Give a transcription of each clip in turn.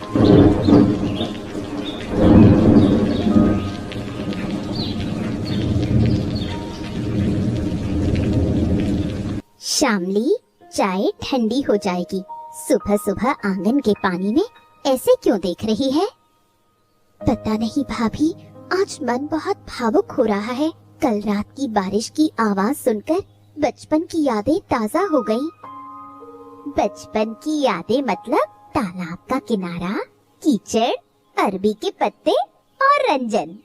शामली, चाय ठंडी हो जाएगी। सुबह सुबह आंगन के पानी में ऐसे क्यों देख रही है? पता नहीं भाभी, आज मन बहुत भावुक हो रहा है। कल रात की बारिश की आवाज सुनकर बचपन की यादें ताजा हो गईं। बचपन की यादें मतलब तालाब का किनारा, कीचड़, अरबी के पत्ते और रंजन।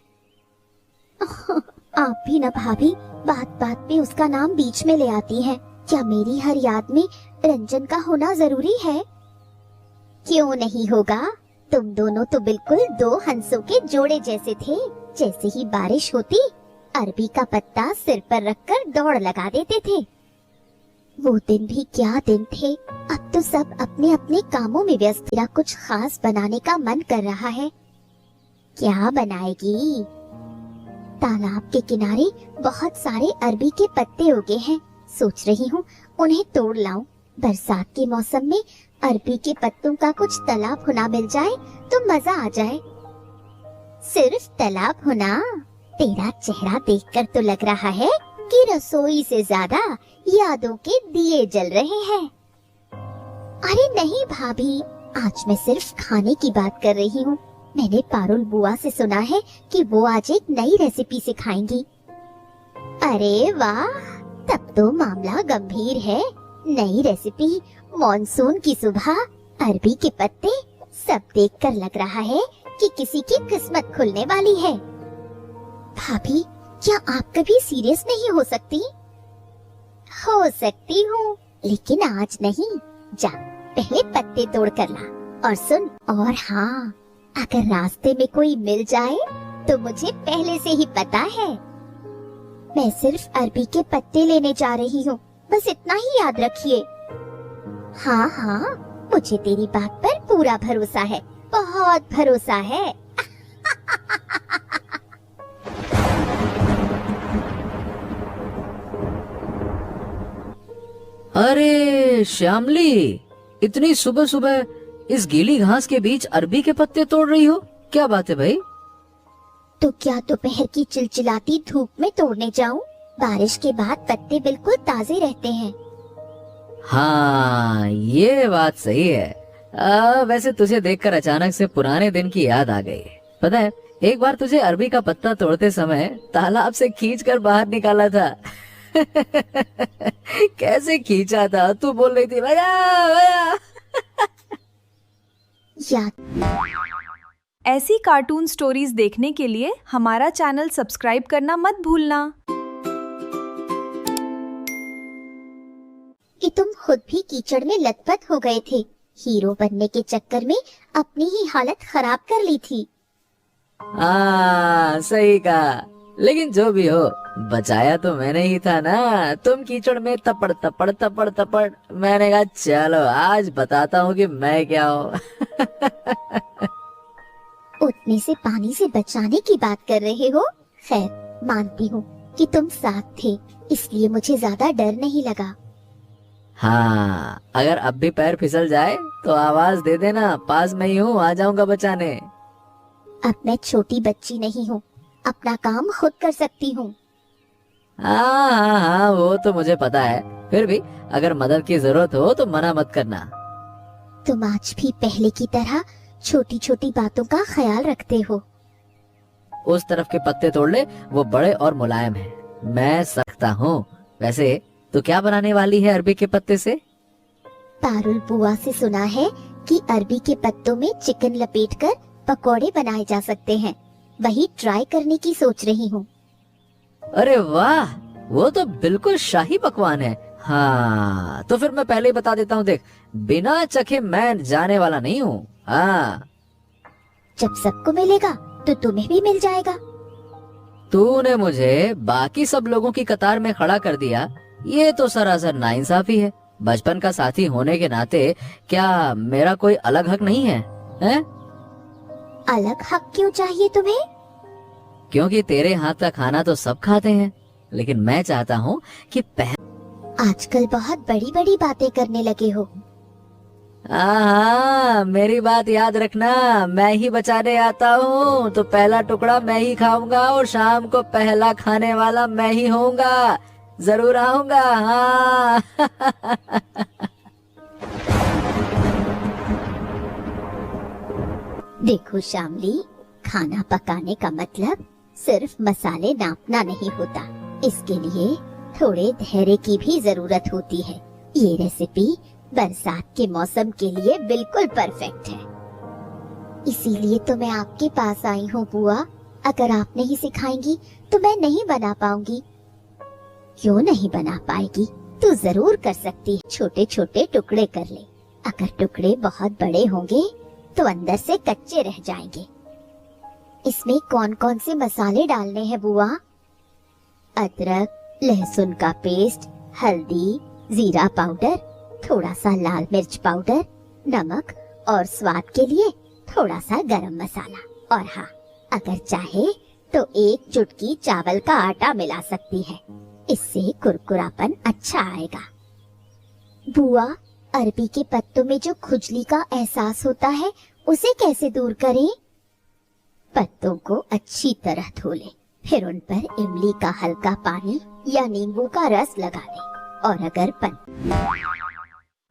आप भी न भाभी, बात बात पे उसका नाम बीच में ले आती हैं। क्या मेरी हर याद में रंजन का होना जरूरी है? क्यों नहीं होगा? तुम दोनों तो बिल्कुल दो हंसों के जोड़े जैसे थे। जैसे ही बारिश होती, अरबी का पत्ता सिर पर रखकर दौड़ लगा देते थे। वो दिन भी क्या दिन थे। अब तो सब अपने अपने कामों में व्यस्त। मेरा कुछ खास बनाने का मन कर रहा है। क्या बनाएगी? तालाब के किनारे बहुत सारे अरबी के पत्ते उगे हैं। सोच रही हूँ उन्हें तोड़ लाऊं। बरसात के मौसम में अरबी के पत्तों का कुछ तालाब होना मिल जाए तो मजा आ जाए। सिर्फ तालाब होना? तेरा चेहरा देखकर तो लग रहा है कि रसोई से ज्यादा यादों के दिए जल रहे हैं। अरे नहीं भाभी, आज मैं सिर्फ खाने की बात कर रही हूँ। मैंने पारुल बुआ से सुना है कि वो आज एक नई रेसिपी सिखाएंगी। अरे वाह, तब तो मामला गंभीर है। नई रेसिपी, मॉनसून की सुबह, अरबी के पत्ते, सब देखकर लग रहा है कि किसी की किस्मत खुलने वाली है। भाभी, क्या आप कभी सीरियस नहीं हो सकती? हो सकती हूँ, लेकिन आज नहीं। जा, पहले पत्ते तोड़ कर ला। और सुन, और हाँ, अगर रास्ते में कोई मिल जाए तो मुझे पहले से ही पता है। मैं सिर्फ अरबी के पत्ते लेने जा रही हूँ, बस इतना ही याद रखिए। हाँ हाँ, मुझे तेरी बात पर पूरा भरोसा है, बहुत भरोसा है। अरे श्यामली, इतनी सुबह सुबह इस गीली घास के बीच अरबी के पत्ते तोड़ रही हो? क्या बात है भाई? तो क्या दोपहर की चिलचिलाती धूप में तोड़ने जाऊं? बारिश के बाद पत्ते बिल्कुल ताजे रहते हैं। हाँ, ये बात सही है। वैसे तुझे देखकर अचानक से पुराने दिन की याद आ गई। पता है, एक बार तुझे अरबी का पत्ता तोड़ते समय तालाब से खींचकर बाहर निकाला था। कैसे खींचा था? तू बोल रही थी भैया भैया। ऐसी कार्टून स्टोरीज देखने के लिए हमारा चैनल सब्सक्राइब करना मत भूलना। कि तुम खुद भी कीचड़ में लथपथ हो गए थे। हीरो बनने के चक्कर में अपनी ही हालत खराब कर ली थी। सही कहा। लेकिन जो भी हो, बचाया तो मैंने ही था ना। तुम कीचड़ में तपड़ तपड़ तपड़ तपड़, मैंने कहा चलो आज बताता हूँ कि मैं क्या हूँ। उठने से पानी से बचाने की बात कर रहे हो। खैर, मानती हूँ कि तुम साथ थे, इसलिए मुझे ज्यादा डर नहीं लगा। हाँ, अगर अब भी पैर फिसल जाए तो आवाज दे देना, पास में ही हूँ, आ जाऊंगा बचाने। अब मैं छोटी बच्ची नहीं हूँ, अपना काम खुद कर सकती हूँ। हाँ, वो तो मुझे पता है। फिर भी अगर मदद की जरूरत हो तो मना मत करना। तुम आज भी पहले की तरह छोटी छोटी बातों का ख्याल रखते हो। उस तरफ के पत्ते तोड़ ले, वो बड़े और मुलायम हैं। मैं सकता हूँ। वैसे तो क्या बनाने वाली है अरबी के पत्ते से? पारुल बुआ से सुना है कि अरबी के पत्तों में चिकन लपेटकर पकोड़े बनाए जा सकते हैं। वही ट्राई करने की सोच रही हूँ। अरे वाह, वो तो बिल्कुल शाही पकवान है। हाँ, तो फिर मैं पहले ही बता देता हूँ, देख, बिना चखे मैं जाने वाला नहीं हूँ। हाँ, जब सबको मिलेगा तो तुम्हें भी मिल जाएगा। तूने मुझे बाकी सब लोगों की कतार में खड़ा कर दिया, ये तो सरासर नाइंसाफी है। बचपन का साथी होने के नाते क्या मेरा कोई अलग हक नहीं है, हैं? अलग हक क्यों चाहिए तुम्हें? क्योंकि तेरे हाथ का खाना तो सब खाते हैं, लेकिन मैं चाहता हूँ कि आजकल बहुत बड़ी बड़ी बातें करने लगे हो। हाँ, मेरी बात याद रखना, मैं ही बचाने आता हूँ तो पहला टुकड़ा मैं ही खाऊंगा और शाम को पहला खाने वाला मैं ही होऊंगा। जरूर आऊंगा। हाँ। देखो शामली, खाना पकाने का मतलब सिर्फ मसाले नापना नहीं होता। इसके लिए थोड़े धैर्य की भी जरूरत होती है। ये रेसिपी बरसात के मौसम के लिए बिल्कुल परफेक्ट है। इसीलिए तो मैं आपके पास आई हूँ बुआ। अगर आप नहीं सिखाएंगी तो मैं नहीं बना पाऊंगी। क्यों नहीं बना पाएगी? तू जरूर कर सकती है। छोटे छोटे टुकड़े कर ले। अगर टुकड़े बहुत बड़े होंगे तो अंदर से कच्चे रह जाएंगे। इसमें कौन कौन से मसाले डालने हैं बुआ? अदरक, लहसुन का पेस्ट, हल्दी, जीरा पाउडर, थोड़ा सा लाल मिर्च पाउडर, नमक और स्वाद के लिए थोड़ा सा गरम मसाला। और हाँ, अगर चाहे तो एक चुटकी चावल का आटा मिला सकती है। इससे कुरकुरापन अच्छा आएगा। बुआ, अरबी के पत्तों में जो खुजली का एहसास होता है उसे कैसे दूर करें? पत्तों को अच्छी तरह धो ले, फिर उन पर इमली का हल्का पानी या नींबू का रस लगा दे। और अगर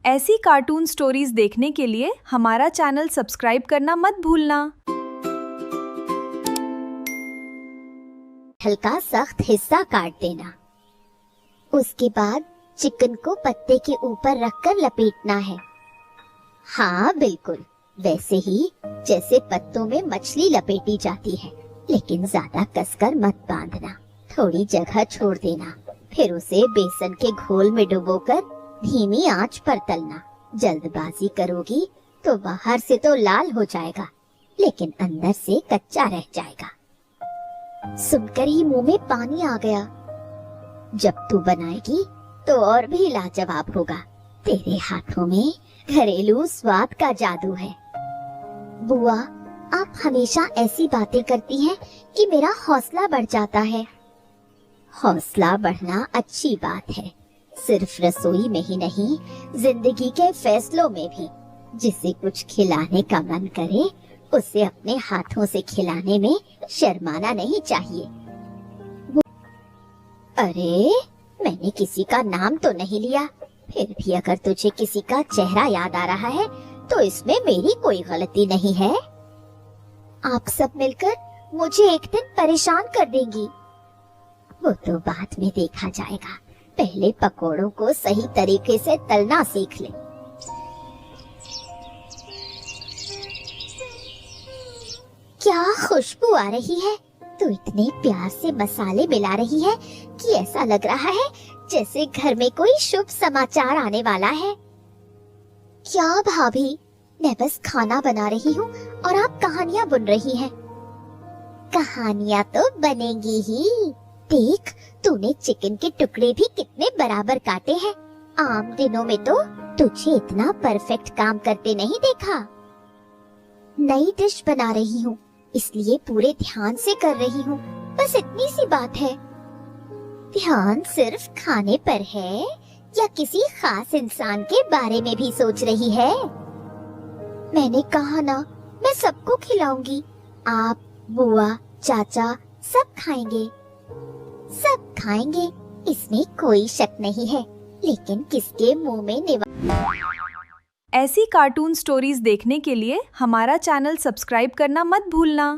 ऐसी कार्टून स्टोरीज देखने के लिए हमारा चैनल सब्सक्राइब करना मत भूलना। हल्का सख्त हिस्सा काट देना। उसके बाद चिकन को पत्ते के ऊपर रखकर लपेटना है। हाँ बिल्कुल, वैसे ही जैसे पत्तों में मछली लपेटी जाती है, लेकिन ज्यादा कसकर मत बांधना। थोड़ी जगह छोड़ देना। फिर उसे बेसन के घोल में डुबोकर धीमी आंच पर तलना। जल्दबाजी करोगी तो बाहर से तो लाल हो जाएगा, लेकिन अंदर से कच्चा रह जाएगा। सुनकर ही मुंह में पानी आ गया। जब तू बनाएगी तो और भी लाजवाब होगा। तेरे हाथों में घरेलू स्वाद का जादू है। बुआ, आप हमेशा ऐसी बातें करती हैं कि मेरा हौसला बढ़ जाता है। हौसला बढ़ना अच्छी बात है, सिर्फ रसोई में ही नहीं, जिंदगी के फैसलों में भी। जिसे कुछ खिलाने का मन करे उसे अपने हाथों से खिलाने में शर्माना नहीं चाहिए। अरे, मैंने किसी का नाम तो नहीं लिया। फिर भी अगर तुझे किसी का चेहरा याद आ रहा है तो इसमें मेरी कोई गलती नहीं है। आप सब मिलकर मुझे एक दिन परेशान कर देंगी। वो तो बाद में देखा जाएगा। पहले पकोड़ों को सही तरीके से तलना सीख ले। क्या खुशबू आ रही है। तू इतने प्यार से मसाले मिला रही है कि ऐसा लग रहा है जैसे घर में कोई शुभ समाचार आने वाला है। क्या भाभी, मैं बस खाना बना रही हूँ और आप कहानियाँ बुन रही हैं। कहानियाँ तो बनेंगी ही। देख, तूने चिकन के टुकड़े भी कितने बराबर काटे हैं। आम दिनों में तो तुझे इतना परफेक्ट काम करते नहीं देखा। नई डिश बना रही हूँ, इसलिए पूरे ध्यान से कर रही हूँ। बस इतनी सी बात है। ध्यान सिर्फ खाने पर है या किसी खास इंसान के बारे में भी सोच रही है? मैंने कहा ना, मैं सबको खिलाऊंगी। आप, बुआ, चाचा सब खाएंगे। सब खाएंगे, इसमें कोई शक नहीं है। लेकिन किसके मुंह में ऐसी कार्टून स्टोरीज देखने के लिए हमारा चैनल सब्सक्राइब करना मत भूलना।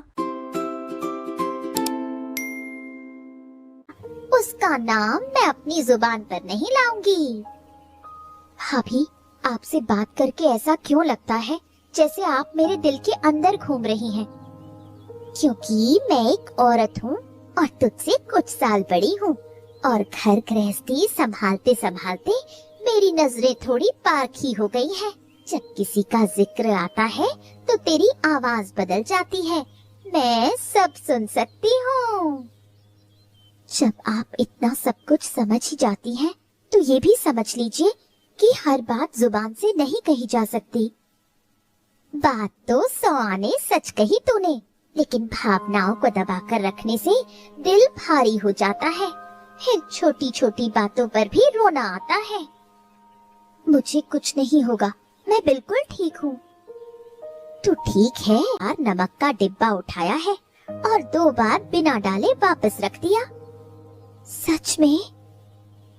उसका नाम मैं अपनी जुबान पर नहीं लाऊंगी। भाभी, आपसे बात करके ऐसा क्यों लगता है जैसे आप मेरे दिल के अंदर घूम रही हैं? क्योंकि मैं एक औरत हूँ और तुझसे कुछ साल बड़ी हूँ, और घर गृहस्थी संभालते संभालते मेरी नजरें थोड़ी पारखी हो गई है। जब किसी का जिक्र आता है तो तेरी आवाज बदल जाती है। मैं सब सुन सकती हूँ। जब आप इतना सब कुछ समझ ही जाती हैं, तो ये भी समझ लीजिए कि हर बात जुबान से नहीं कही जा सकती। बात तो 100 आने सच कही तूने, लेकिन भावनाओं को दबाकर रखने से दिल भारी हो जाता है। फिर छोटी छोटी बातों पर भी रोना आता है। मुझे कुछ नहीं होगा, मैं बिल्कुल ठीक हूँ। तू ठीक है यार, नमक का डिब्बा उठाया है और 2 बार बिना डाले वापस रख दिया। सच में?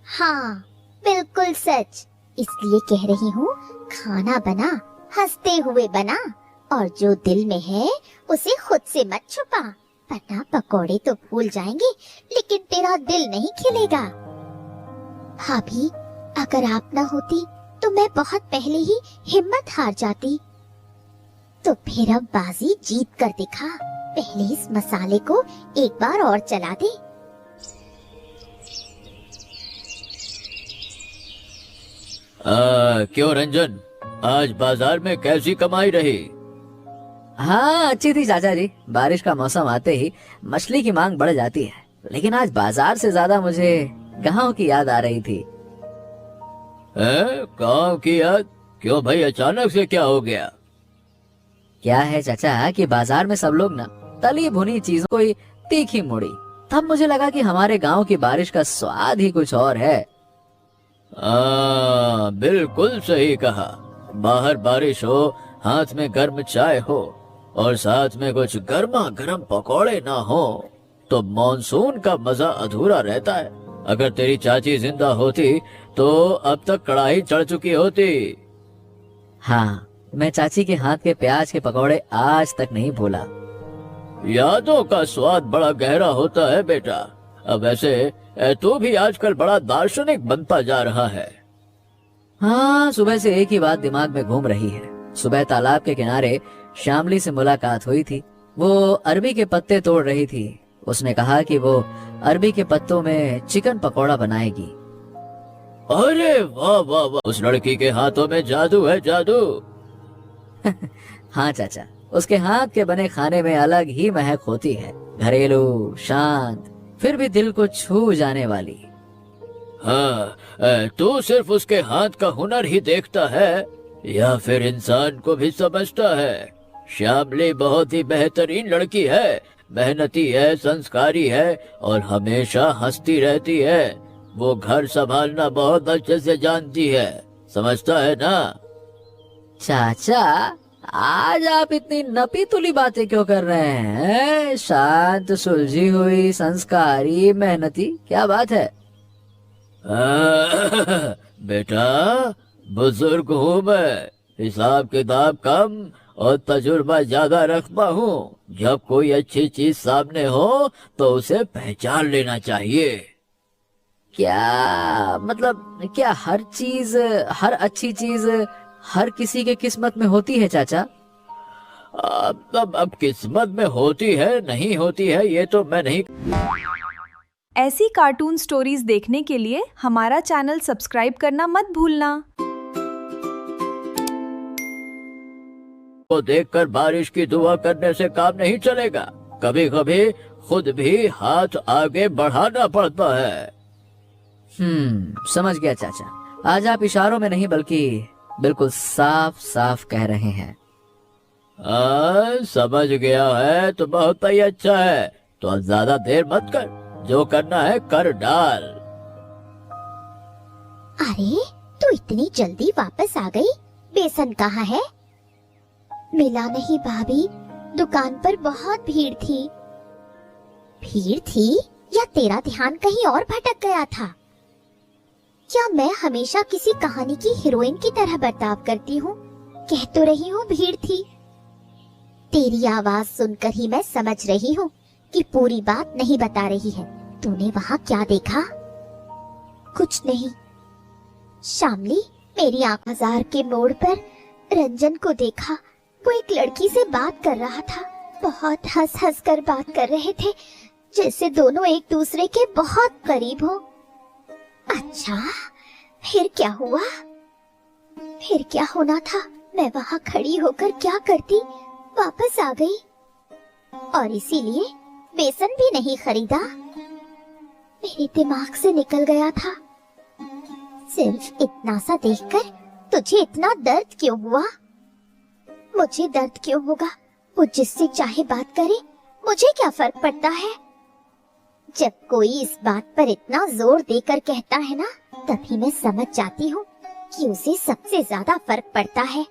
हाँ बिल्कुल सच। इसलिए कह रही हूँ, खाना बना, हंसते हुए बना, और जो दिल में है उसे खुद से मत छुपा, वरना पकोड़े तो भूल जाएंगे लेकिन तेरा दिल नहीं खिलेगा। भाभी, अगर आप ना होती तो मैं बहुत पहले ही हिम्मत हार जाती। तो फिर अब बाजी जीत कर दिखा। पहले इस मसाले को एक बार और चला दे। क्यों रंजन, आज बाजार में कैसी कमाई रही? हाँ अच्छी थी चाचा जी। बारिश का मौसम आते ही मछली की मांग बढ़ जाती है, लेकिन आज बाजार से ज्यादा मुझे गांव की याद आ रही थी। गांव की याद? क्यों भाई, अचानक से क्या हो गया? क्या है चाचा कि बाजार में सब लोग ना तली भुनी चीजों को तीखी मुड़ी, तब मुझे लगा कि हमारे गांव की बारिश का स्वाद ही कुछ और है। बिल्कुल सही कहा। बाहर बारिश हो, हाथ में गर्म चाय हो और साथ में कुछ गर्मा गर्म पकौड़े ना हो तो मॉनसून का मजा अधूरा रहता है। अगर तेरी चाची जिंदा होती तो अब तक कढ़ाई चढ़ चुकी होती। हाँ, मैं चाची के हाथ के प्याज के पकौड़े आज तक नहीं भूला। यादों का स्वाद बड़ा गहरा होता है बेटा। अब वैसे तू भी आजकल बड़ा दार्शनिक बनता जा रहा है। हाँ, सुबह से एक ही बात दिमाग में घूम रही है। सुबह तालाब के किनारे श्यामली से मुलाकात हुई थी। वो अरबी के पत्ते तोड़ रही थी। उसने कहा कि वो अरबी के पत्तों में चिकन पकौड़ा बनाएगी। अरे वाह वाह वाह, उस लड़की के हाथों में जादू है, जादू। हाँ चाचा, उसके हाथ के बने खाने में अलग ही महक होती है, घरेलू, शांत, फिर भी दिल को छू जाने वाली। हाँ, तू सिर्फ उसके हाथ का हुनर ही देखता है या फिर इंसान को भी समझता है? श्यामली बहुत ही बेहतरीन लड़की है, मेहनती है, संस्कारी है और हमेशा हंसती रहती है। वो घर संभालना बहुत अच्छे से जानती है, समझता है ना? चाचा, आज आप इतनी नपी तुली बातें क्यों कर रहे हैं? शांत, सुलझी हुई, संस्कारी, मेहनती, क्या बात है? बेटा, बुजुर्ग हूँ मैं, हिसाब किताब कम और तजुर्बा ज्यादा रखता हूँ। जब कोई अच्छी चीज सामने हो तो उसे पहचान लेना चाहिए। क्या मतलब, क्या हर चीज, हर अच्छी चीज हर किसी के किस्मत में होती है चाचा? अब किस्मत में होती है नहीं होती है ये तो मैं नहीं। ऐसी कार्टून स्टोरीज देखने के लिए हमारा चैनल सब्सक्राइब करना मत भूलना। को देखकर बारिश की दुआ करने से काम नहीं चलेगा। कभी कभी खुद भी हाथ आगे बढ़ाना पड़ता है। समझ गया चाचा। आज आप इशारों में नहीं बल्कि बिल्कुल साफ साफ कह रहे हैं। समझ गया है तो बहुत ही अच्छा है। तो अब ज्यादा देर मत कर, जो करना है कर डाल। अरे, तू इतनी जल्दी वापस आ गई? बेसन कहाँ है? मिला नहीं भाभी, दुकान पर बहुत भीड़ थी। भीड़ थी या तेरा ध्यान कहीं और भटक गया था? क्या मैं हमेशा किसी कहानी की हीरोइन की तरह बर्ताव करती हूँ? कह तो रही हूँ भीड़ थी। तेरी आवाज सुनकर ही मैं समझ रही हूँ कि पूरी बात नहीं बता रही है। तूने वहाँ क्या देखा? कुछ नहीं। श्यामली, मेरी आंख बाजार के मोड़ पर रंजन को देखा। वो एक लड़की से बात कर रहा था। बहुत हंस हंस कर बात कर रहे थे, जैसे दोनों एक दूसरे के बहुत करीब हो। अच्छा, फिर क्या हुआ? फिर क्या होना था? मैं वहाँ खड़ी होकर क्या करती? वापस आ गई और इसीलिए बेसन भी नहीं खरीदा। मेरे दिमाग से निकल गया था। सिर्फ इतना सा देखकर तुझे इतना दर्द क्यों हुआ? मुझे दर्द क्यों होगा? वो जिससे चाहे बात करे, मुझे क्या फर्क पड़ता है? जब कोई इस बात पर इतना जोर देकर कहता है ना, तभी मैं समझ जाती हूँ कि उसे सबसे ज्यादा फर्क पड़ता है।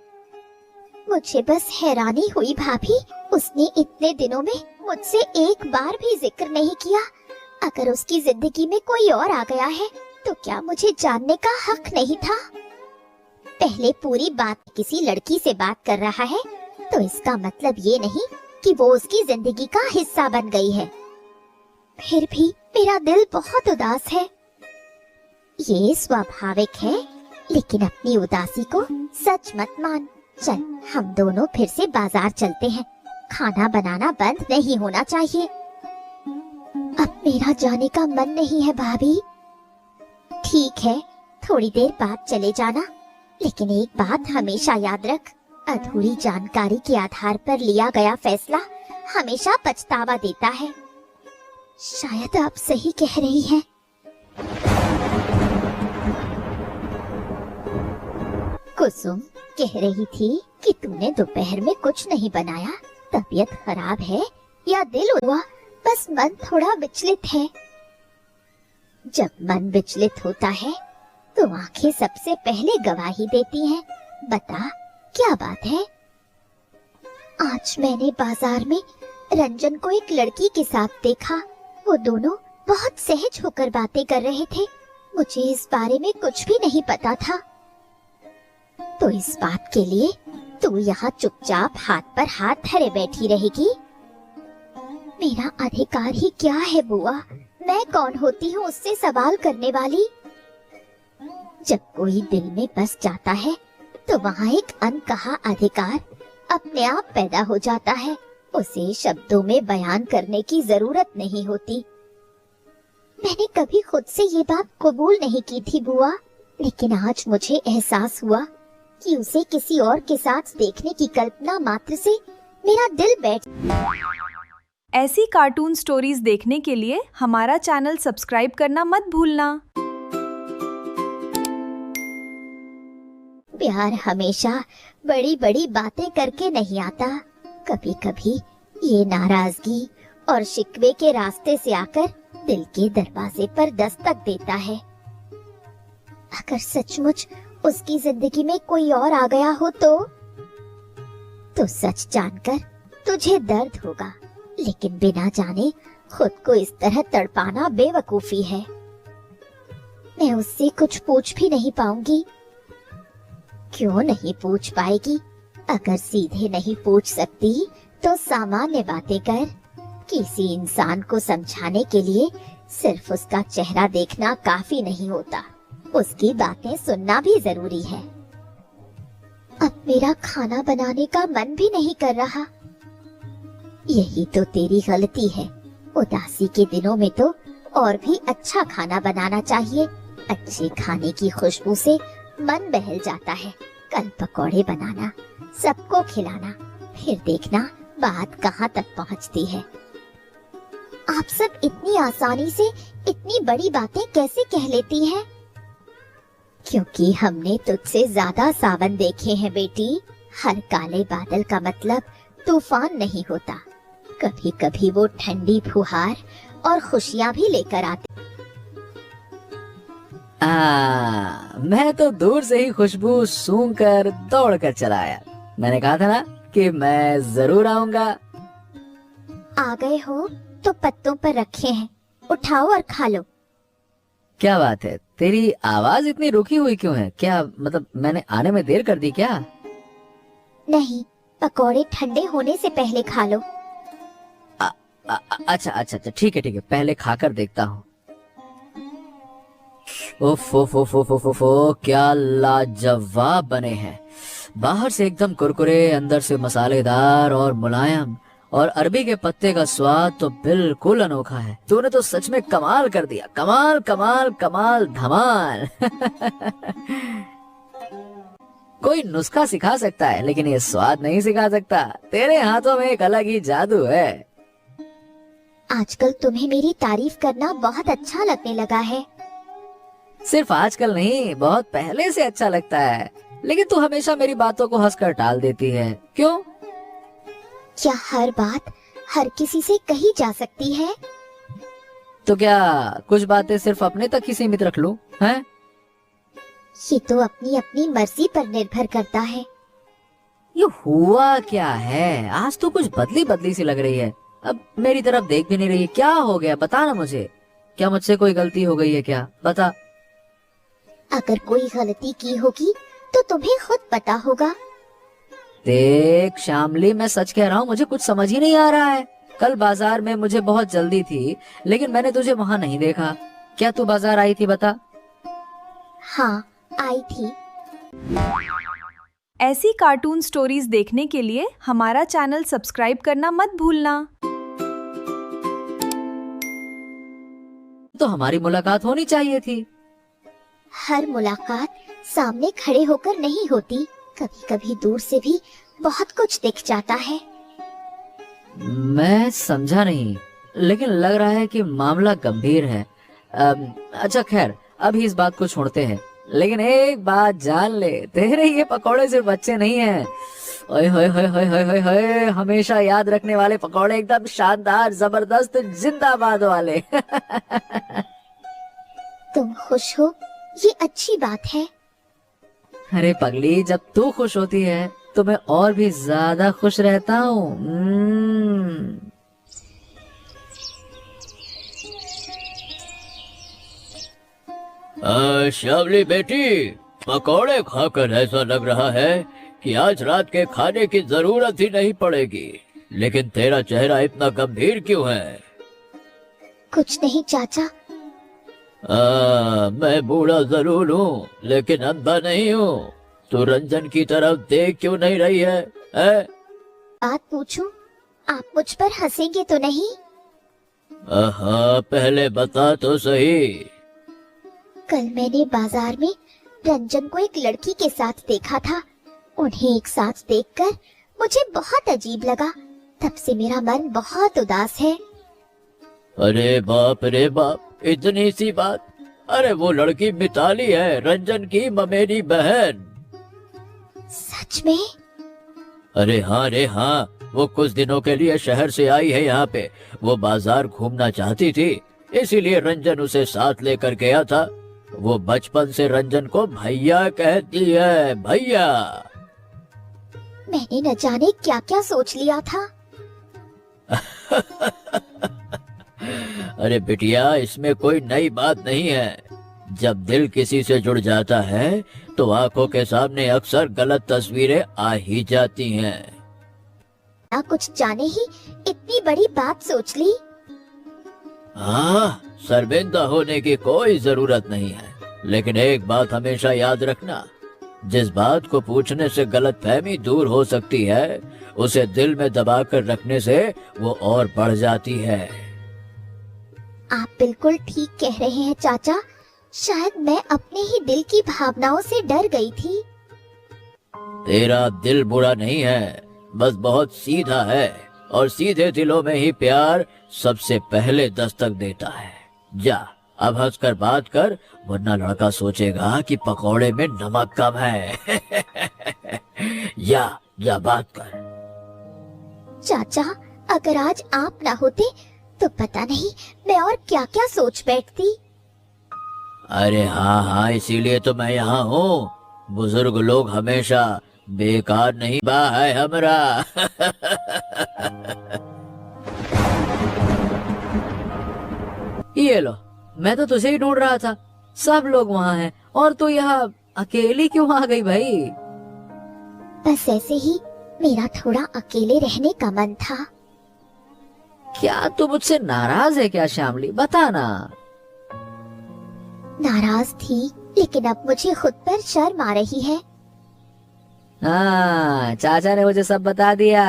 मुझे बस हैरानी हुई भाभी, उसने इतने दिनों में मुझसे एक बार भी जिक्र नहीं किया। अगर उसकी जिंदगी में कोई और आ गया है तो क्या मुझे जानने का हक नहीं था? पहले पूरी बात किसी लड़की से बात कर रहा है तो इसका मतलब ये नहीं कि वो उसकी जिंदगी का हिस्सा बन गई है। फिर भी मेरा दिल बहुत उदास है। ये स्वाभाविक है, लेकिन अपनी उदासी को सच मत मान। चल हम दोनों फिर से बाजार चलते हैं। खाना बनाना बंद नहीं होना चाहिए। अब मेरा जाने का मन नहीं है भाभी। ठीक है, थोड़ी देर बाद चले जाना, लेकिन एक बात हमेशा याद रख, अधूरी जानकारी के आधार पर लिया गया फैसला हमेशा पछतावा देता है। शायद आप सही कह रही हैं। कुसुम कह रही थी कि तूने दोपहर में कुछ नहीं बनाया। तबीयत खराब है या दिल हुआ? बस मन थोड़ा विचलित है। जब मन विचलित होता है तो आंखें सबसे पहले गवाही देती हैं। बता क्या बात है? आज मैंने बाजार में रंजन को एक लड़की के साथ देखा। वो दोनों बहुत सहज होकर बातें कर रहे थे। मुझे इस बारे में कुछ भी नहीं पता था। तो इस बात के लिए तू यहाँ चुपचाप हाथ पर हाथ धरे बैठी रहेगी? मेरा अधिकार ही क्या है बुआ? मैं कौन होती हूँ उससे सवाल करने वाली? जब कोई दिल में बस जाता है तो वहाँ एक अनकहा अधिकार अपने आप पैदा हो जाता है। उसे शब्दों में बयान करने की जरूरत नहीं होती। मैंने कभी खुद से ये बात कबूल नहीं की थी बुआ, लेकिन आज मुझे एहसास हुआ कि उसे किसी और के साथ देखने की कल्पना मात्र से मेरा दिल बैठ। ऐसी कार्टून स्टोरीज देखने के लिए हमारा चैनल सब्सक्राइब करना मत भूलना। प्यार हमेशा बड़ी बड़ी बातें करके नहीं आता। कभी कभी ये नाराजगी और शिकवे के रास्ते से आकर दिल के दरवाजे पर दस्तक देता है। अगर सचमुच उसकी जिंदगी में कोई और आ गया हो तो सच जानकर तुझे दर्द होगा, लेकिन बिना जाने खुद को इस तरह तड़पाना बेवकूफी है। मैं उससे कुछ पूछ भी नहीं पाऊंगी। क्यों नहीं पूछ पाएगी? अगर सीधे नहीं पूछ सकती तो सामान्य बातें कर। किसी इंसान को समझाने के लिए सिर्फ उसका चेहरा देखना काफी नहीं होता, उसकी बातें सुनना भी जरूरी है। अब मेरा खाना बनाने का मन भी नहीं कर रहा। यही तो तेरी गलती है। उदासी के दिनों में तो और भी अच्छा खाना बनाना चाहिए। अच्छे खाने की खुशबू से मन बहल जाता है। कल पकौड़े बनाना, सबको खिलाना, फिर देखना बात कहाँ तक पहुँचती है। आप सब इतनी आसानी से इतनी बड़ी बातें कैसे कह लेती हैं? क्योंकि हमने तुझसे ज्यादा सावन देखे हैं बेटी। हर काले बादल का मतलब तूफान नहीं होता। कभी कभी वो ठंडी फुहार और खुशियाँ भी लेकर आते। मैं तो दूर से ही खुशबू सूंघ कर दौड़ कर चला आया। मैंने कहा था ना कि मैं जरूर आऊंगा। आ गए हो तो पत्तों पर रखे हैं, उठाओ और खा लो। क्या बात है, तेरी आवाज इतनी रुकी हुई क्यों है? क्या मतलब मैंने आने में देर कर दी क्या? नहीं, पकौड़े ठंडे होने से पहले खा लो। अच्छा, ठीक है, पहले खाकर देखता हूँ। ओफो, क्या लाजवाब बने हैं। बाहर से एकदम कुरकुरे, अंदर से मसालेदार और मुलायम, और अरबी के पत्ते का स्वाद तो बिल्कुल अनोखा है। तूने तो सच में कमाल कर दिया। कमाल कमाल कमाल धमाल। कोई नुस्खा सिखा सकता है, लेकिन ये स्वाद नहीं सिखा सकता। तेरे हाथों में एक अलग ही जादू है। आजकल तुम्हें मेरी तारीफ करना बहुत अच्छा लगने लगा है। सिर्फ आजकल नहीं, बहुत पहले से अच्छा लगता है। लेकिन तू हमेशा मेरी बातों को हंसकर टाल देती है, क्यों? क्या हर बात हर किसी से कही जा सकती है? तो क्या कुछ बातें सिर्फ अपने तक ही सीमित रख लूं, हैं? ये तो अपनी अपनी मर्जी पर निर्भर करता है। ये हुआ क्या है? आज तो कुछ बदली बदली सी लग रही है। अब मेरी तरफ देख भी नहीं रही है। क्या हो गया? बता ना मुझे। क्या मुझसे कोई गलती हो गई है क्या? बता। अगर कोई गलती की होगी तो तुम्हें खुद पता होगा। देख श्यामली, मैं सच कह रहा हूँ, मुझे कुछ समझ ही नहीं आ रहा है। कल बाजार में मुझे बहुत जल्दी थी, लेकिन मैंने तुझे वहाँ नहीं देखा। क्या तू बाजार आई थी? बता। हाँ, आई थी। ऐसी कार्टून स्टोरीज देखने के लिए हमारा चैनल सब्सक्राइब करना मत भूलना। तो हमारी मुलाकात होनी चाहिए थी। हर मुलाकात सामने खड़े होकर नहीं होती, कभी कभी दूर से भी बहुत कुछ दिख जाता है। मैं समझा नहीं, लेकिन लग रहा है कि मामला गंभीर है। अच्छा खैर, अभी इस बात को छोड़ते हैं, लेकिन एक बात जान ले, तेरे ये पकौड़े सिर्फ अच्छे नहीं हैं। ओए होए होए होए होए होए होए, हमेशा याद रखने वाले पकौड़े, एकदम शानदार, जबरदस्त, जिंदाबाद वाले। तुम खुश हो, ये अच्छी बात है। अरे पगली, जब तू खुश होती है तो मैं और भी ज्यादा खुश रहता हूँ। श्यामली बेटी, पकौड़े खाकर ऐसा लग रहा है कि आज रात के खाने की जरूरत ही नहीं पड़ेगी। लेकिन तेरा चेहरा इतना गंभीर क्यों है? कुछ नहीं चाचा। मैं बूढ़ा जरूर हूँ, लेकिन अंधा नहीं हूँ। तू रंजन की तरफ देख क्यों नहीं रही है? बात पूछूं? आप मुझ पर हंसेंगे तो नहीं? पहले बता तो सही। कल मैंने बाजार में रंजन को एक लड़की के साथ देखा था। उन्हें एक साथ देखकर मुझे बहुत अजीब लगा। तब से मेरा मन बहुत उदास है। अरे बाप रे बाप, इतनी सी बात? अरे वो लड़की मिताली है, रंजन की ममेरी बहन। सच में? अरे हाँ रे हाँ, वो कुछ दिनों के लिए शहर से आई है यहाँ पे। वो बाजार घूमना चाहती थी, इसीलिए रंजन उसे साथ लेकर गया था। वो बचपन से रंजन को भैया कहती है, भैया। मैंने न जाने क्या क्या सोच लिया था। अरे बिटिया, इसमें कोई नई बात नहीं है। जब दिल किसी से जुड़ जाता है तो आंखों के सामने अक्सर गलत तस्वीरें आ ही जाती हैं। ना कुछ जाने ही इतनी बड़ी बात सोच ली। हाँ, शर्मिंदा होने की कोई जरूरत नहीं है, लेकिन एक बात हमेशा याद रखना, जिस बात को पूछने से गलतफहमी दूर हो सकती है, उसे दिल में दबा कर रखने से वो और बढ़ जाती है। आप बिल्कुल ठीक कह रहे हैं चाचा। शायद मैं अपने ही दिल की भावनाओं से डर गई थी। तेरा दिल बुरा नहीं है, बस बहुत सीधा है, और सीधे दिलों में ही प्यार सबसे पहले दस्तक देता है। जा, अब हंसकर बात कर, वरना लड़का सोचेगा कि पकौड़े में नमक कम है। या बात कर। चाचा, अगर आज आप ना होते तो पता नहीं मैं और क्या क्या सोच बैठती। अरे हाँ, इसीलिए तो मैं यहाँ हूँ। बुजुर्ग लोग हमेशा बेकार नहीं बा है हमरा। ये लो, मैं तो तुझे ही ढूंढ रहा था। सब लोग वहाँ हैं और तू यहाँ अकेली क्यों आ गई भाई? बस ऐसे ही मेरा थोड़ा अकेले रहने का मन था। क्या तू मुझसे नाराज है क्या श्यामली? बता ना। नाराज थी, लेकिन अब मुझे खुद पर शर्म आ रही है। हाँ, चाचा ने मुझे सब बता दिया।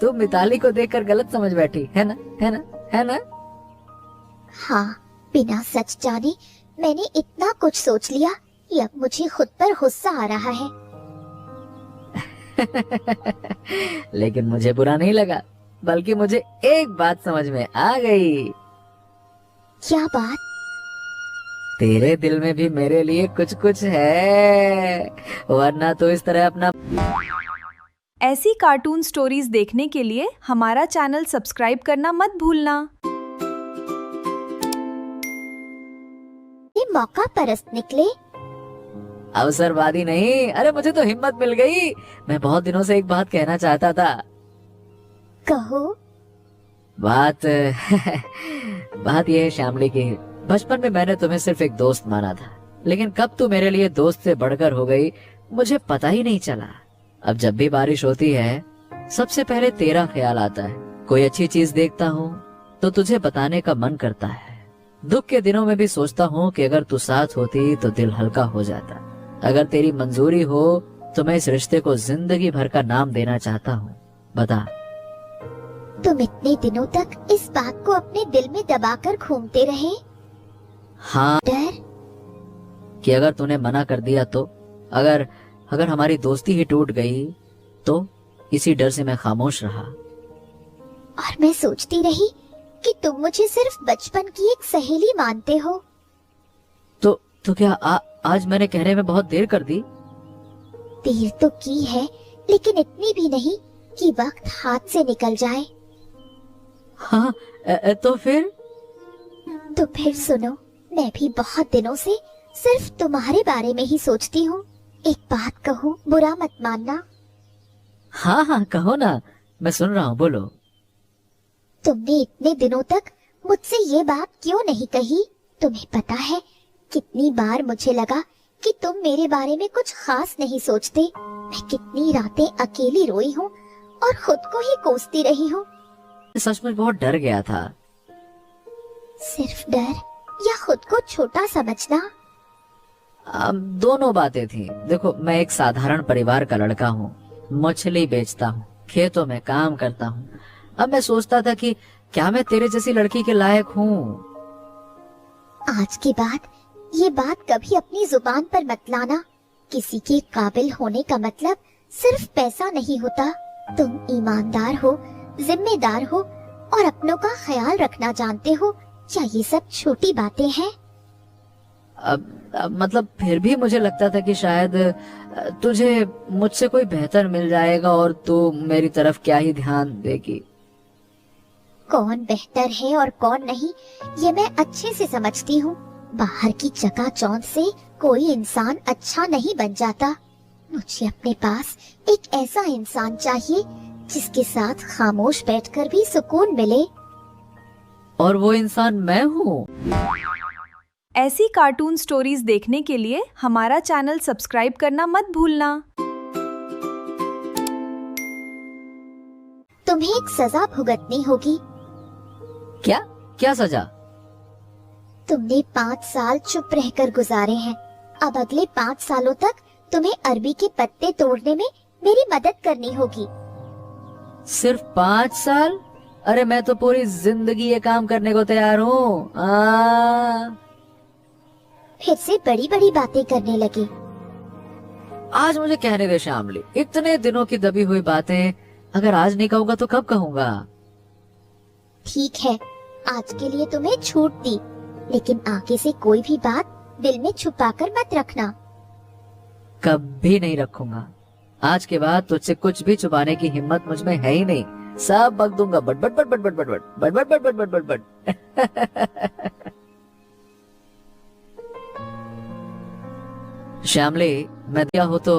तू मिताली को देखकर गलत समझ बैठी है ना? है ना? है ना? हाँ, बिना सच जाने मैंने इतना कुछ सोच लिया कि अब मुझे खुद पर गुस्सा आ रहा है। लेकिन मुझे बुरा नहीं लगा, बल्कि मुझे एक बात समझ में आ गई। क्या बात? तेरे दिल में भी मेरे लिए कुछ कुछ है, वरना तो इस तरह अपना। ऐसी कार्टून स्टोरीज देखने के लिए हमारा चैनल सब्सक्राइब करना मत भूलना। ये मौका परस्त निकले। अवसरवादी नहीं, अरे मुझे तो हिम्मत मिल गई। मैं बहुत दिनों से एक बात कहना चाहता था। कहो। बात बात यह है श्यामली की, बचपन में मैंने तुम्हें सिर्फ एक दोस्त माना था, लेकिन कब तू मेरे लिए दोस्त से बढ़कर हो गई मुझे पता ही नहीं चला। अब जब भी बारिश होती है सबसे पहले तेरा ख्याल आता है। कोई अच्छी चीज देखता हूँ तो तुझे बताने का मन करता है। दुख के दिनों में भी सोचता हूँ कि अगर तू साथ होती तो दिल हल्का हो जाता। अगर तेरी मंजूरी हो तो मैं इस रिश्ते को जिंदगी भर का नाम देना चाहता हूँ। बता। तुम इतने दिनों तक इस बात को अपने दिल में दबाकर घूमते रहे? हाँ, डर? कि अगर तूने मना कर दिया तो, अगर अगर हमारी दोस्ती ही टूट गई तो, इसी डर से मैं खामोश रहा। और मैं सोचती रही कि तुम मुझे सिर्फ बचपन की एक सहेली मानते हो। तो क्या आज मैंने कहने में बहुत देर कर दी? देर तो की है, लेकिन इतनी भी नहीं कि वक्त हाथ से निकल जाए। हाँ, तो फिर सुनो, मैं भी बहुत दिनों से सिर्फ तुम्हारे बारे में ही सोचती हूँ। एक बात कहूँ, बुरा मत मानना। हाँ हाँ कहो ना, मैं सुन रहा हूँ, बोलो। तुमने इतने दिनों तक मुझसे ये बात क्यों नहीं कही? तुम्हें पता है कितनी बार मुझे लगा कि तुम मेरे बारे में कुछ खास नहीं सोचते। मैं कितनी रातें अकेली रोई हूँ और खुद को ही कोसती रही हूँ। सचमुच बहुत डर गया था। सिर्फ डर या खुद को छोटा समझना? दोनों बातें थी। देखो, मैं एक साधारण परिवार का लड़का हूँ, मछली बेचता हूँ, खेतों में काम करता हूँ। अब मैं सोचता था कि क्या मैं तेरे जैसी लड़की के लायक हूँ? आज के बाद ये बात कभी अपनी जुबान पर मत लाना। किसी के काबिल होने का मतलब सिर्फ पैसा नहीं होता। तुम ईमानदार हो, जिम्मेदार हो और अपनों का ख्याल रखना जानते हो। क्या ये सब छोटी बातें हैं? अब मतलब फिर भी मुझे लगता था कि शायद तुझे मुझसे कोई बेहतर मिल जाएगा और तू मेरी तरफ क्या ही ध्यान देगी। कौन बेहतर है और कौन नहीं, ये मैं अच्छे से समझती हूँ। बाहर की चकाचौंध से कोई इंसान अच्छा नहीं बन जाता। मुझे अपने पास एक ऐसा इंसान चाहिए जिसके साथ खामोश बैठकर भी सुकून मिले। और वो इंसान मैं हूँ। ऐसी कार्टून स्टोरीज देखने के लिए हमारा चैनल सब्सक्राइब करना मत भूलना। तुम्हें एक सजा भुगतनी होगी। क्या क्या सजा? तुमने 5 साल चुप रहकर गुजारे हैं। अब अगले 5 सालों तक तुम्हें अरबी के पत्ते तोड़ने में मेरी मदद करनी होगी। सिर्फ 5 साल? अरे मैं तो पूरी जिंदगी ये काम करने को तैयार हूँ। फिर से बड़ी बड़ी बातें करने लगे। आज मुझे कहने दे श्यामली, इतने दिनों की दबी हुई बातें अगर आज नहीं कहूँगा तो कब कहूँगा? ठीक है, आज के लिए तुम्हें छूट दी, लेकिन आगे से कोई भी बात दिल में छुपाकर मत रखना। कभी नहीं रखूंगा। आज के बाद तुझसे कुछ भी छुपाने की हिम्मत मुझ में है ही नहीं। सब बक दूंगा। But but but but but but but but but but but but but. Shyamali, मैं दिया हो तो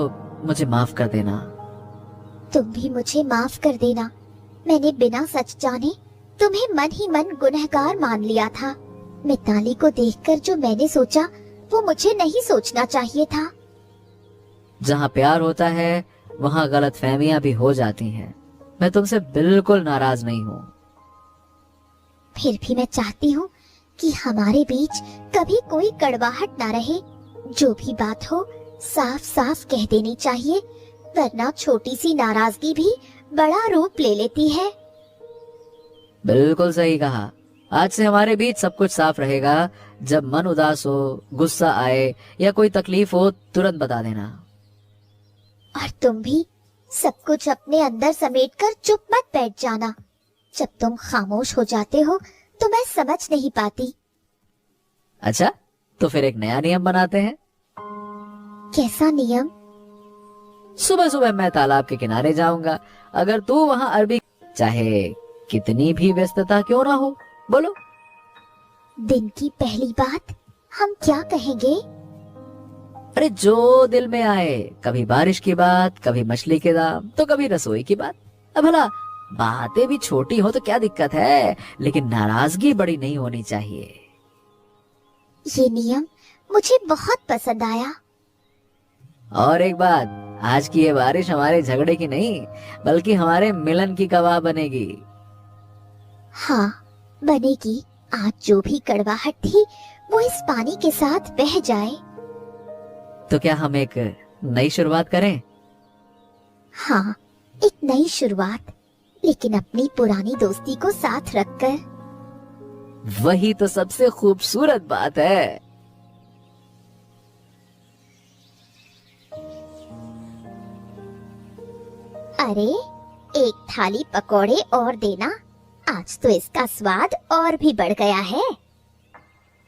मुझे माफ कर देना। तुम भी मुझे माफ कर देना। मैंने बिना सच जाने तुम्हें मन ही मन गुनहगार मान लिया था। मिताली को देखकर जो मैंने सोचा वो मुझे नहीं सोचना चाहिए था। जहाँ प्यार होता है वहाँ गलतफहमियां भी हो जाती हैं। मैं तुमसे बिल्कुल नाराज नहीं हूँ। फिर भी मैं चाहती हूँ कि हमारे बीच कभी कोई कड़वाहट ना रहे। जो भी बात हो साफ साफ कह देनी चाहिए, वरना छोटी सी नाराजगी भी बड़ा रूप ले लेती है। बिल्कुल सही कहा। आज से हमारे बीच सब कुछ साफ रहेगा। जब मन उदास हो, गुस्सा आए या कोई तकलीफ हो, तुरंत बता देना। और तुम भी सब कुछ अपने अंदर समेटकर चुप मत बैठ जाना। जब तुम खामोश हो जाते हो तो मैं समझ नहीं पाती। अच्छा, तो फिर एक नया नियम बनाते हैं। कैसा नियम? सुबह सुबह मैं तालाब के किनारे जाऊंगा। अगर तू वहाँ अरबी, चाहे कितनी भी व्यस्तता क्यों ना हो, बोलो। दिन की पहली बात हम क्या कहेंगे? अरे जो दिल में आए, कभी बारिश की बात, कभी मछली के दाम, तो कभी रसोई की बात। अब भला बातें भी छोटी हो तो क्या दिक्कत है, लेकिन नाराजगी बड़ी नहीं होनी चाहिए। ये नियम मुझे बहुत पसंद आया। और एक बात, आज की ये बारिश हमारे झगड़े की नहीं, बल्कि हमारे मिलन की गवाह बनेगी। हाँ, बनेगी। आज जो भी कड़वाहट थी वो इस पानी के साथ बह जाए। तो क्या हम एक नई शुरुआत करें? हाँ, एक नई शुरुआत, लेकिन अपनी पुरानी दोस्ती को साथ रखकर। वही तो सबसे खूबसूरत बात है। अरे, एक थाली पकौड़े और देना। आज तो इसका स्वाद और भी बढ़ गया है।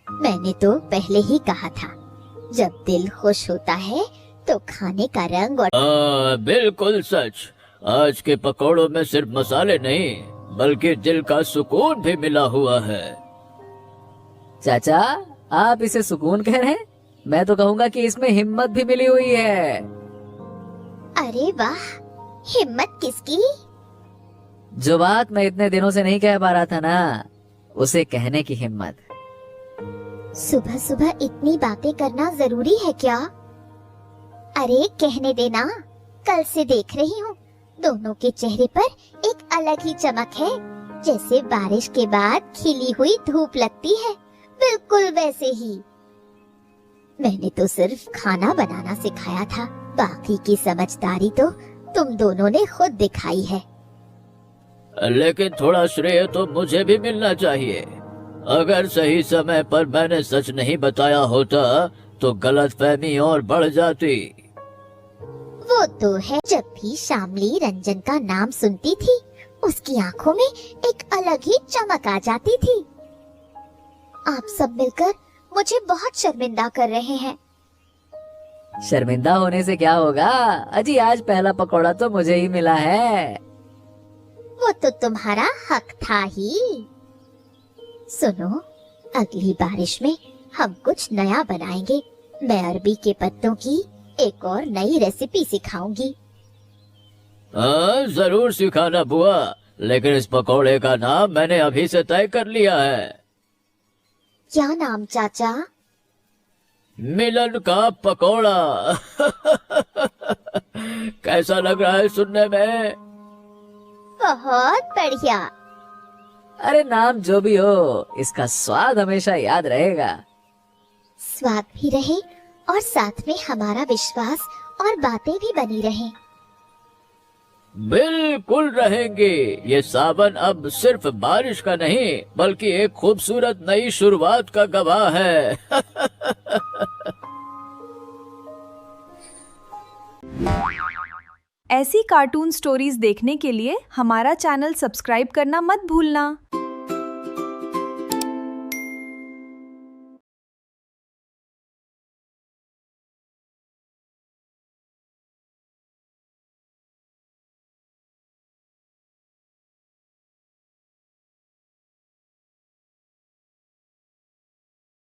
मैंने तो पहले ही कहा था, जब दिल खुश होता है तो खाने का रंग और बिल्कुल सच। आज के पकौड़ों में सिर्फ मसाले नहीं, बल्कि दिल का सुकून भी मिला हुआ है। चाचा, आप इसे सुकून कह रहे हैं? मैं तो कहूँगा कि इसमें हिम्मत भी मिली हुई है। अरे वाह, हिम्मत किसकी? जो बात मैं इतने दिनों से नहीं कह पा रहा था ना, उसे कहने की हिम्मत। सुबह सुबह इतनी बातें करना जरूरी है क्या? अरे कहने देना, कल से देख रही हूँ दोनों के चेहरे पर एक अलग ही चमक है, जैसे बारिश के बाद खिली हुई धूप लगती है, बिल्कुल वैसे ही। मैंने तो सिर्फ खाना बनाना सिखाया था, बाकी की समझदारी तो तुम दोनों ने खुद दिखाई है। लेकिन थोड़ा श्रेय तो मुझे भी मिलना चाहिए। अगर सही समय पर मैंने सच नहीं बताया होता तो गलतफहमी और बढ़ जाती। वो तो है, जब भी शामली रंजन का नाम सुनती थी, उसकी आंखों में एक अलग ही चमक आ जाती थी। आप सब मिलकर मुझे बहुत शर्मिंदा कर रहे हैं। शर्मिंदा होने से क्या होगा? अजी, आज पहला पकौड़ा तो मुझे ही मिला है। वो तो तुम्हारा हक था ही। सुनो, अगली बारिश में हम कुछ नया बनाएंगे। मैं अरबी के पत्तों की एक और नई रेसिपी सिखाऊंगी। हाँ, जरूर सिखाना बुआ, लेकिन इस पकौड़े का नाम मैंने अभी से तय कर लिया है। क्या नाम चाचा? मिलन का पकौड़ा। कैसा लग रहा है सुनने में? बहुत बढ़िया। अरे नाम जो भी हो, इसका स्वाद हमेशा याद रहेगा। स्वाद भी रहे और साथ में हमारा विश्वास और बातें भी बनी रहें। बिल्कुल रहेंगे। ये सावन अब सिर्फ बारिश का नहीं, बल्कि एक खूबसूरत नई शुरुआत का गवाह है। ऐसी कार्टून स्टोरीज देखने के लिए हमारा चैनल सब्सक्राइब करना मत भूलना।